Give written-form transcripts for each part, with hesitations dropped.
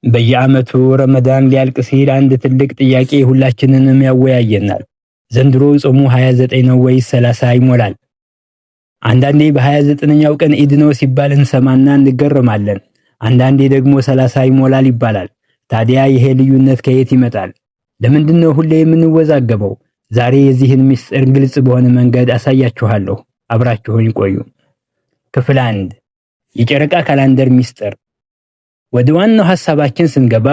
በየዓመቱ ረመዳን ሊያልቅ ሲል አንድ ትልቅ ጥያቄ ሁላችንንም ያወያየናል። ዘንድሮ ጾሙ 29 ነው ወይስ 30 ይሞላል? አንዳንዴ በ29ኛው ቀን ኢድ ነው ሲባል እንሰማና እንገረማለን። አንዳንዴ ደግሞ 30 ይሞላል ይባላል። ታዲያ ይሄ ልዩነት ከየት ይመጣል? ለምንድነው ሁሌ የምንወዛገበው? ዛሬ የዚህን ምስጢር ግልጽ በሆነ መንገድ አሳያችኋለሁ። አብራችሁኝ ቆዩ። ክፍል 1 የጨረቃ ካላንደር ምስጢር። ወደ ዋናው ሐሳባችን ስንገባ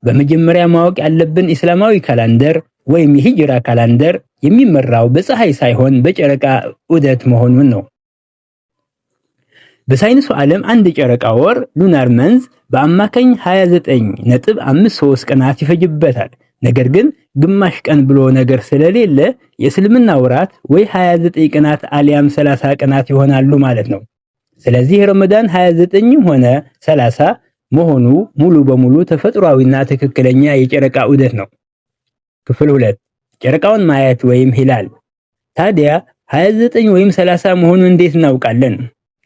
በመጀመሪያ ማወቅ ያለብን እስላማዊ ካላንደር ወይም የሂጅራ ካላንደር የሚመራው በፀሐይ ሳይሆን በጨረቃ ዑደት መሆኑን ነው። በሳይንሱ ዓለም አንድ ጨረቃ ወር ሉናር መንዝ በአማካኝ 29.53 ቀናት ይፈጅበታል። ነገር ግን ግማሽ ቀን ብሎ ነገር ስለሌለ የእስልምና ወራት ወይ 29 ቀናት አሊያም 30 ቀናት ይሆናሉ ማለት ነው። ስለዚህ ረመዳን 29ም ሆነ 30 መሆኑ ሙሉ በሙሉ ተፈጥሯዊና ትክክለኛ የጨረቃ ዑደት ነው። ክፍል 2 ጨረቃውን ማየት ወይም ሂላል። ታዲያ 29 ወይም 30 መሆኑን እንዴት እናውቃለን?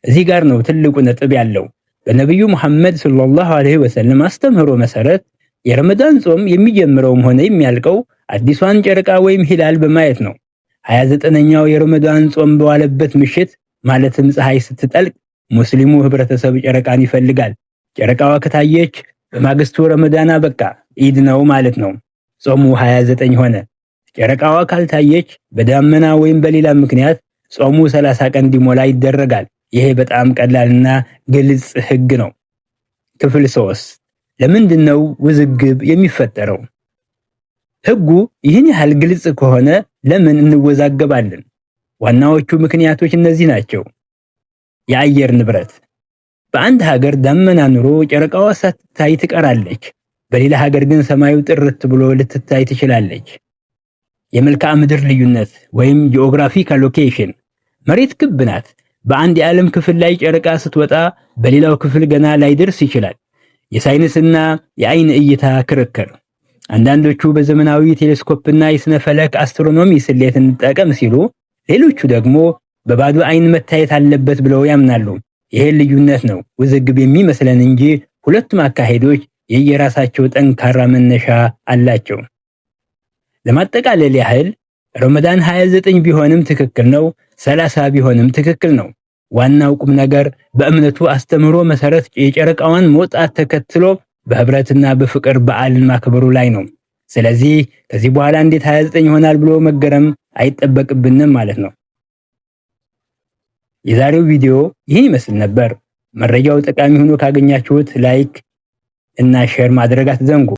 እዚህ ጋር ነው ትልቁ ነጥብ ያለው። በነብዩ መሐመድ ሰለላሁ ዐለይሂ ወሰለም አስተምህሮ መሰረት የረመዳን ጾም የሚጀምረውም ሆነ የሚያልቀው አዲሷን ጨረቃ ወይም ሂላል በማየት ነው። 29ኛው የረመዳን ጾም በዋለበት ምሽት ማለትም ፀሐይ ስትጠልቅ ሙስሊሙ ህብረተሰብ ጨረቃን ይፈልጋል። ጨረቃዋ ከታየች በማግስቱ ረመዳን በቃ ኢድ ነው ማለት ነው። ጾሙ 29 ሆነ። ጨረቃዋ ካልታየች በዳመና ወይም በሌላ ምክንያት ጾሙ 30 ቀን እንዲሞላ ይደረጋል። ይሄ በጣም ቀላልና ግልጽ ህግ ነው። ክፍል 3 ለምንድነው ውዝግብ የሚፈጠረው? ህጉ ይህን ያህል ግልጽ ከሆነ ለምን እንወዛገባለን? ዋናዎቹ ምክንያቶች እነዚህ ናቸው። የአየር ንብረት። በአንድ ሀገር ዳመና ኑሮ ጨረቃዋ ሳትታይ ትቀራለች። በሌላ ሀገር ግን ሰማዩ ጥርት ብሎ ልትታይ ትችላለች። የመልክዓ ምድር ልዩነት ወይም ጂኦግራፊካል ሎኬሽን። መሬት ክብ ናት። በአንድ የዓለም ክፍል ላይ ጨረቃ ስትወጣ በሌላው ክፍል ገና ላይደርስ ይችላል። የሳይንስና የአይን እይታ ክርክር። አንዳንዶቹ በዘመናዊ ቴሌስኮፕና የስነ ፈለክ አስትሮኖሚ ስሌት እንጠቀም ሲሉ፣ ሌሎቹ ደግሞ በባዶ አይን መታየት አለበት ብለው ያምናሉ። ይሄ ልዩነት ነው ውዝግብ የሚመስለን እንጂ ሁለቱም አካሄዶች የየራሳቸው ጠንካራ መነሻ አላቸው። ለማጠቃለል ያህል ረመዳን 29 ቢሆንም ትክክል ነው፣ 30 ቢሆንም ትክክል ነው። ዋናው ቁም ነገር በእምነቱ አስተምህሮ መሰረት የጨረቃዋን መውጣት ተከትሎ በህብረትና በፍቅር በዓልን ማክበሩ ላይ ነው። ስለዚህ ከዚህ በኋላ እንዴት 29 ይሆናል ብሎ መገረም አይጠበቅብንም ማለት ነው። የዛሬው ቪዲዮ ይህን ይመስል ነበር። መረጃው ጠቃሚ ሆኖ ካገኛችሁት ላይክ እና ሼር ማድረግ አትዘንጉ።